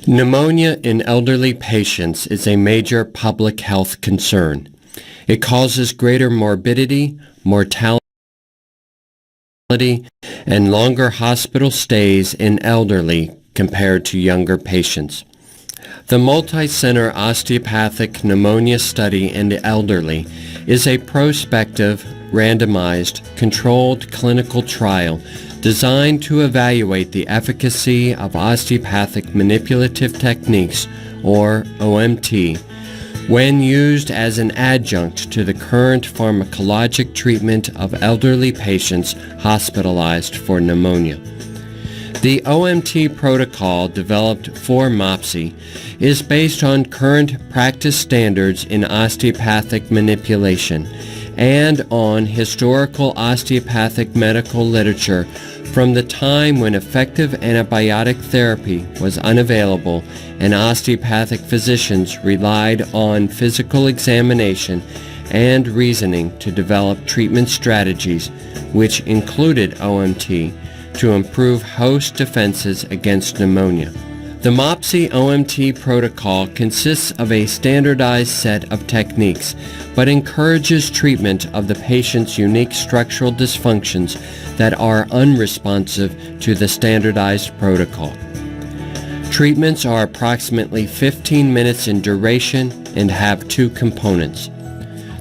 Pneumonia in elderly patients is a major public health concern. It causes greater morbidity, mortality, and longer hospital stays in elderly compared to younger patients. The Multicenter Osteopathic Pneumonia study in the elderly is a prospective, randomized, controlled clinical trial designed to evaluate the efficacy of osteopathic manipulative techniques, or OMT, when used as an adjunct to the current pharmacologic treatment of elderly patients hospitalized for pneumonia. The OMT protocol developed for MOPSE is based on current practice standards in osteopathic manipulation and on historical osteopathic medical literature from the time when effective antibiotic therapy was unavailable and osteopathic physicians relied on physical examination and reasoning to develop treatment strategies, which included OMT, to improve host defenses against pneumonia. The MOPSE OMT protocol consists of a standardized set of techniques, but encourages treatment of the patient's unique structural dysfunctions that are unresponsive to the standardized protocol. Treatments are approximately 15 minutes in duration and have two components.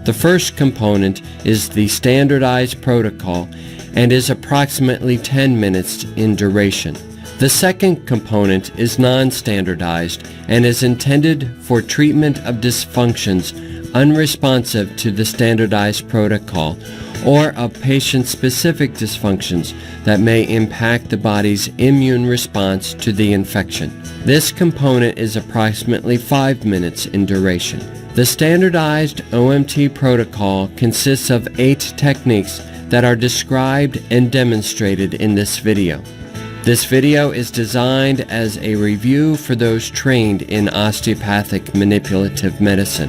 The first component is the standardized protocol and is approximately 10 minutes in duration. The second component is non-standardized and is intended for treatment of dysfunctions unresponsive to the standardized protocol or of patient-specific dysfunctions that may impact the body's immune response to the infection. This component is approximately 5 minutes in duration. The standardized OMT protocol consists of 8 techniques that are described and demonstrated in this video. This video is designed as a review for those trained in osteopathic manipulative medicine.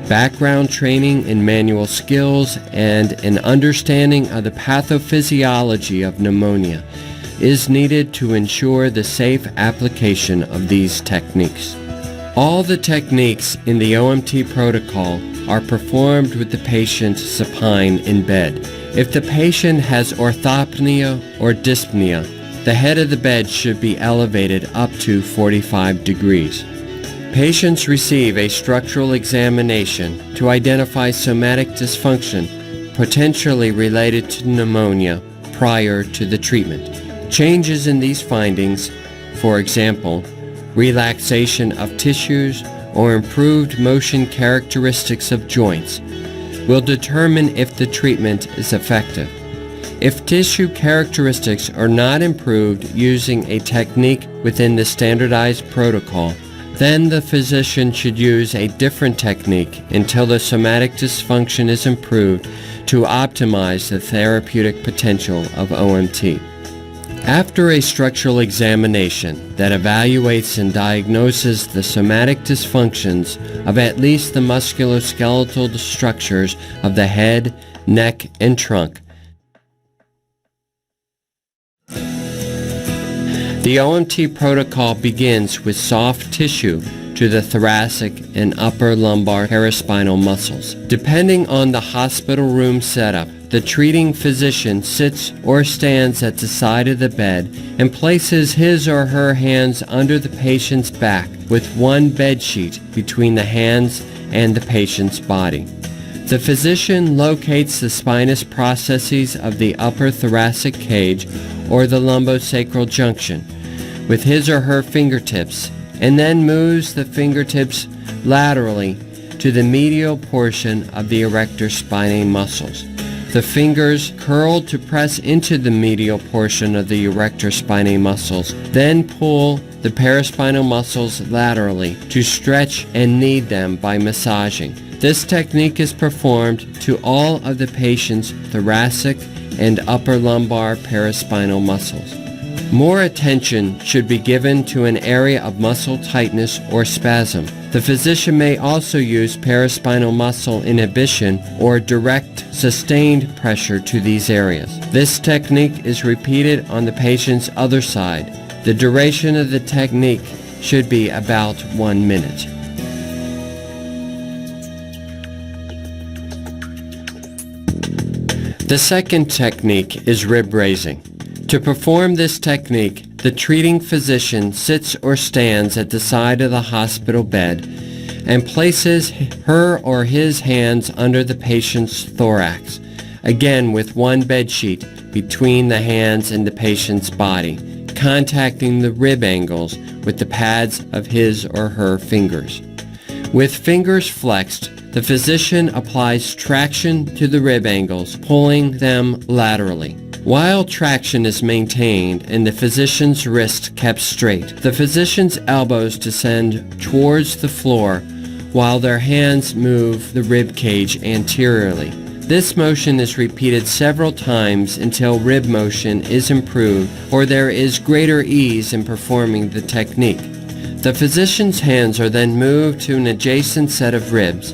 Background training in manual skills and an understanding of the pathophysiology of pneumonia is needed to ensure the safe application of these techniques. All the techniques in the OMT protocol are performed with the patient supine in bed. If the patient has orthopnea or dyspnea, the head of the bed should be elevated up to 45 degrees. Patients receive a structural examination to identify somatic dysfunction potentially related to pneumonia prior to the treatment. Changes in these findings, for example, relaxation of tissues or improved motion characteristics of joints, will determine if the treatment is effective. If tissue characteristics are not improved using a technique within the standardized protocol, then the physician should use a different technique until the somatic dysfunction is improved to optimize the therapeutic potential of OMT. After a structural examination that evaluates and diagnoses the somatic dysfunctions of at least the musculoskeletal structures of the head, neck, and trunk, the OMT protocol begins with soft tissue to the thoracic and upper lumbar paraspinal muscles. Depending on the hospital room setup, the treating physician sits or stands at the side of the bed and places his or her hands under the patient's back with one bed sheet between the hands and the patient's body. The physician locates the spinous processes of the upper thoracic cage or the lumbosacral junction with his or her fingertips, and then moves the fingertips laterally to the medial portion of the erector spinae muscles. The fingers curl to press into the medial portion of the erector spinae muscles, then pull the paraspinal muscles laterally to stretch and knead them by massaging. This technique is performed to all of the patient's thoracic and upper lumbar paraspinal muscles. More attention should be given to an area of muscle tightness or spasm. The physician may also use paraspinal muscle inhibition or direct sustained pressure to these areas. This technique is repeated on the patient's other side. The duration of the technique should be about 1 minute. The second technique is rib raising. To perform this technique, the treating physician sits or stands at the side of the hospital bed and places her or his hands under the patient's thorax, again with one bed sheet between the hands and the patient's body, contacting the rib angles with the pads of his or her fingers. With fingers flexed, the physician applies traction to the rib angles, pulling them laterally. While traction is maintained and the physician's wrist kept straight, the physician's elbows descend towards the floor while their hands move the rib cage anteriorly. This motion is repeated several times until rib motion is improved or there is greater ease in performing the technique. The physician's hands are then moved to an adjacent set of ribs,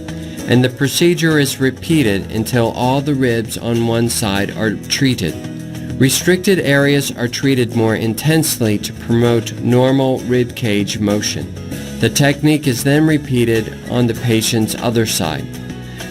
and the procedure is repeated until all the ribs on one side are treated. Restricted areas are treated more intensely to promote normal rib cage motion. The technique is then repeated on the patient's other side.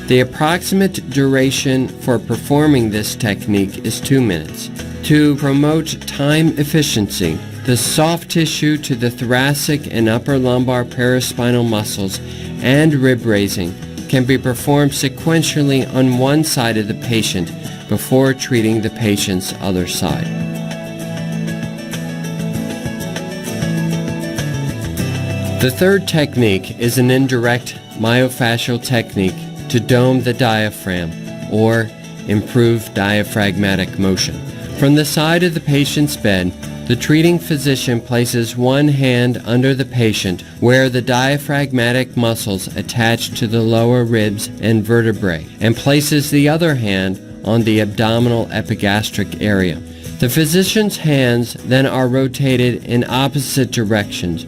The approximate duration for performing this technique is 2 minutes. To promote time efficiency, the soft tissue to the thoracic and upper lumbar paraspinal muscles and rib raising can be performed sequentially on one side of the patient before treating the patient's other side. The third technique is an indirect myofascial technique to dome the diaphragm or improve diaphragmatic motion. From the side of the patient's bed, the treating physician places one hand under the patient where the diaphragmatic muscles attach to the lower ribs and vertebrae, and places the other hand on the abdominal epigastric area. The physician's hands then are rotated in opposite directions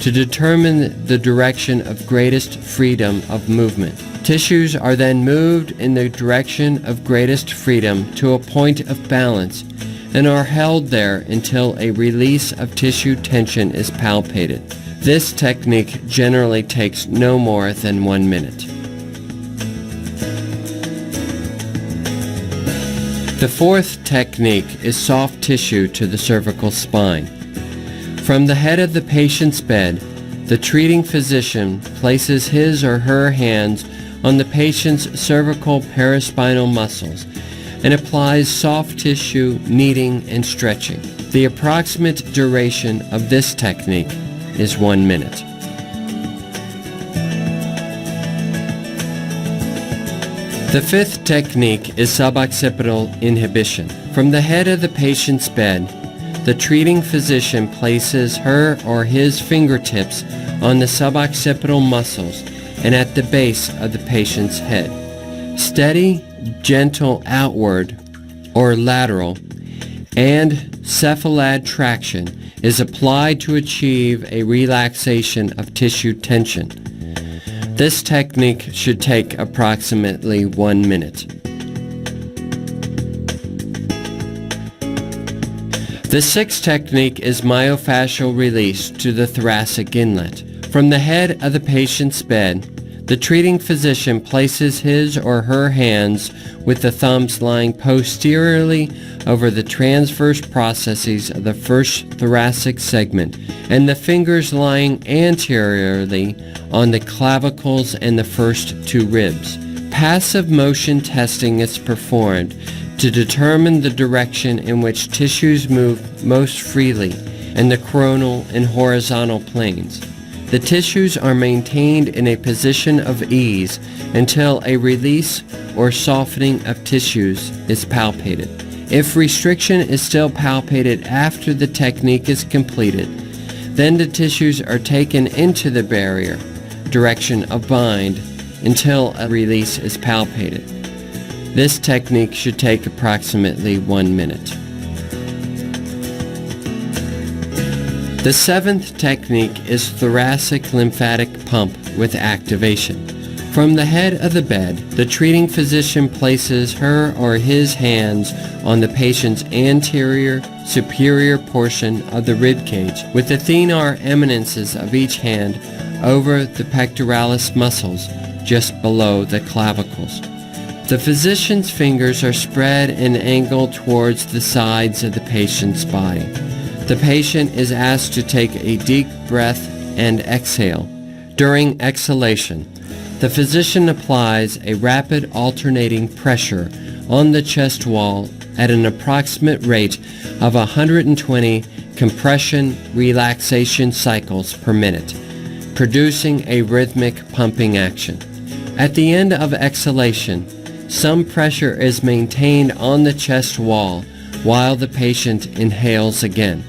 to determine the direction of greatest freedom of movement. Tissues are then moved in the direction of greatest freedom to a point of balance and are held there until a release of tissue tension is palpated. This technique generally takes no more than 1 minute. The fourth technique is soft tissue to the cervical spine. From the head of the patient's bed, the treating physician places his or her hands on the patient's cervical paraspinal muscles and applies soft tissue kneading and stretching. The approximate duration of this technique is 1 minute. The fifth technique is suboccipital inhibition. From the head of the patient's bed, the treating physician places her or his fingertips on the suboccipital muscles and at the base of the patient's head. Steady, gentle outward or lateral and cephalad traction is applied to achieve a relaxation of tissue tension. This technique should take approximately 1 minute. The sixth technique is myofascial release to the thoracic inlet. From the head of the patient's bed, the treating physician places his or her hands with the thumbs lying posteriorly over the transverse processes of the first thoracic segment and the fingers lying anteriorly on the clavicles and the first two ribs. Passive motion testing is performed to determine the direction in which tissues move most freely in the coronal and horizontal planes. The tissues are maintained in a position of ease until a release or softening of tissues is palpated. If restriction is still palpated after the technique is completed, then the tissues are taken into the barrier direction of bind until a release is palpated. This technique should take approximately 1 minute. The seventh technique is thoracic lymphatic pump with activation. From the head of the bed, the treating physician places her or his hands on the patient's anterior superior portion of the rib cage with the thenar eminences of each hand over the pectoralis muscles just below the clavicles. The physician's fingers are spread and angled towards the sides of the patient's body. The patient is asked to take a deep breath and exhale. During exhalation, the physician applies a rapid alternating pressure on the chest wall at an approximate rate of 120 compression-relaxation cycles per minute, producing a rhythmic pumping action. At the end of exhalation, some pressure is maintained on the chest wall while the patient inhales again.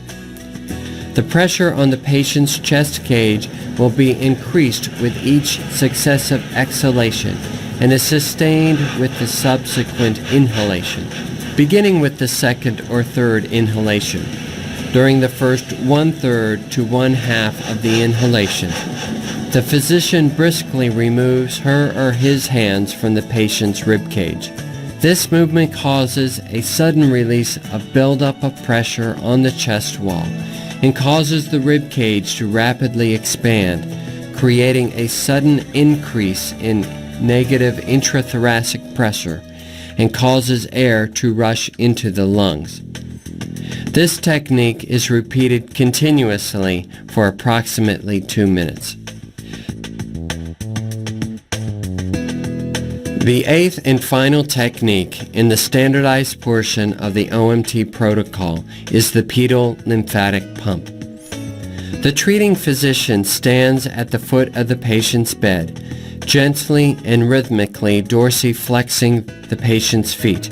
The pressure on the patient's chest cage will be increased with each successive exhalation and is sustained with the subsequent inhalation, beginning with the second or third inhalation. During the first 1/3 to 1/2 of the inhalation, the physician briskly removes her or his hands from the patient's rib cage. This movement causes a sudden release of buildup of pressure on the chest wall and causes the rib cage to rapidly expand, creating a sudden increase in negative intrathoracic pressure and causes air to rush into the lungs. This technique is repeated continuously for approximately 2 minutes. The eighth and final technique in the standardized portion of the OMT protocol is the pedal lymphatic pump. The treating physician stands at the foot of the patient's bed, gently and rhythmically dorsiflexing the patient's feet,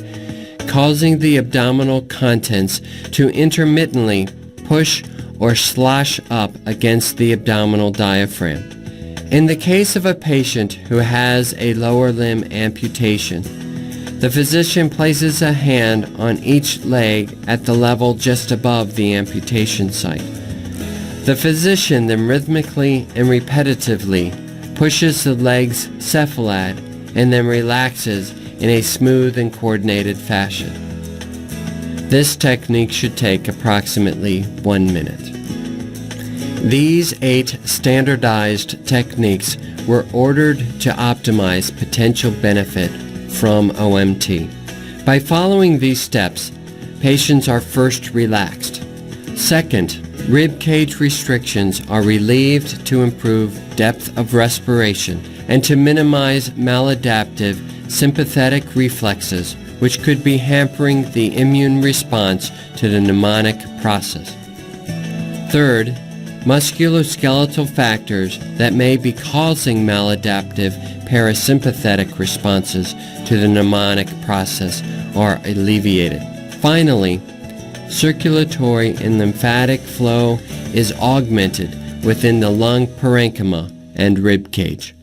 causing the abdominal contents to intermittently push or slosh up against the abdominal diaphragm. In the case of a patient who has a lower limb amputation, the physician places a hand on each leg at the level just above the amputation site. The physician then rhythmically and repetitively pushes the leg's cephalad and then relaxes in a smooth and coordinated fashion. This technique should take approximately 1 minute. These 8 standardized techniques were ordered to optimize potential benefit from OMT. By following these steps, patients are first relaxed. Second, rib cage restrictions are relieved to improve depth of respiration and to minimize maladaptive sympathetic reflexes, which could be hampering the immune response to the mnemonic process. Third, musculoskeletal factors that may be causing maladaptive parasympathetic responses to the mnemonic process are alleviated. Finally, circulatory and lymphatic flow is augmented within the lung parenchyma and rib cage.